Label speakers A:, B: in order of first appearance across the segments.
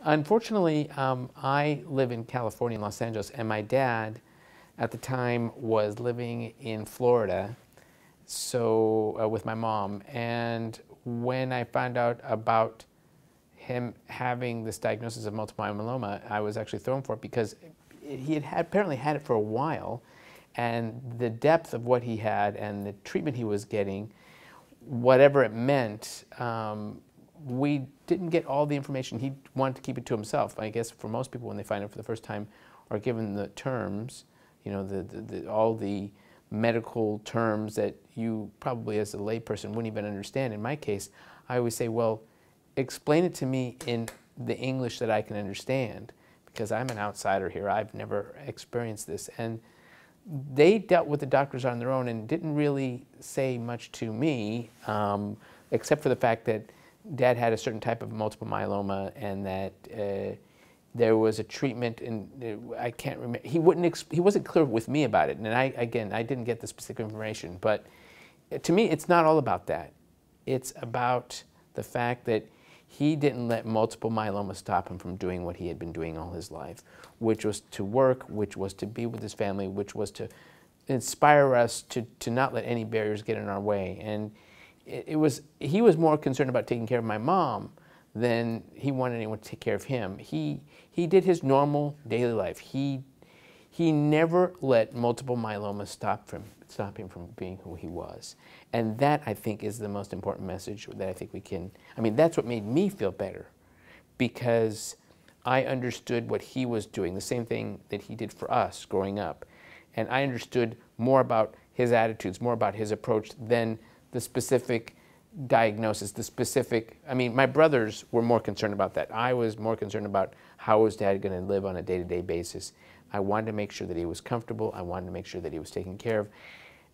A: Unfortunately, I live in California, in Los Angeles, and my dad at the time was living in Florida, so with my mom. And when I found out about him having this diagnosis of multiple myeloma, I was actually thrown for it because he had apparently had it for a while, and the depth of what he had and the treatment he was getting, whatever it meant, we didn't get all the information. He wanted to keep it to himself. I guess for most people when they find it for the first time are given the terms, you know, all the medical terms that you probably as a layperson wouldn't even understand. In my case, I always say, well, explain it to me in the English that I can understand, because I'm an outsider here. I've never experienced this. And they dealt with the doctors on their own and didn't really say much to me, except for the fact that Dad had a certain type of multiple myeloma and that there was a treatment, and I can't remember. He wasn't clear with me about it, and I didn't get the specific information. But to me, it's not all about that. It's about the fact that he didn't let multiple myeloma stop him from doing what he had been doing all his life, which was to work, which was to be with his family, which was to inspire us to not let any barriers get in our way. And he was more concerned about taking care of my mom than he wanted anyone to take care of him. He did his normal daily life. He never let multiple myeloma stop him from being who he was. And that, I think, is the most important message that I think we can, I mean, that's what made me feel better, because I understood what he was doing, the same thing that he did for us growing up. And I understood more about his attitudes, more about his approach than the specific diagnosis, I mean, my brothers were more concerned about that. I was more concerned about how was Dad going to live on a day-to-day basis. I wanted to make sure that he was comfortable. I wanted to make sure that he was taken care of,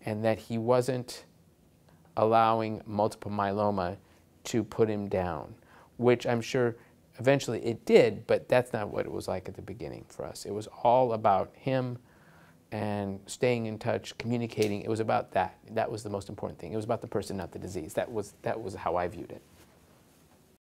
A: and that he wasn't allowing multiple myeloma to put him down, which I'm sure eventually it did, but that's not what it was like at the beginning for us. It was all about him and staying in touch, communicating. It was about that. That was the most important thing. It was about the person, not the disease. That was how I viewed it.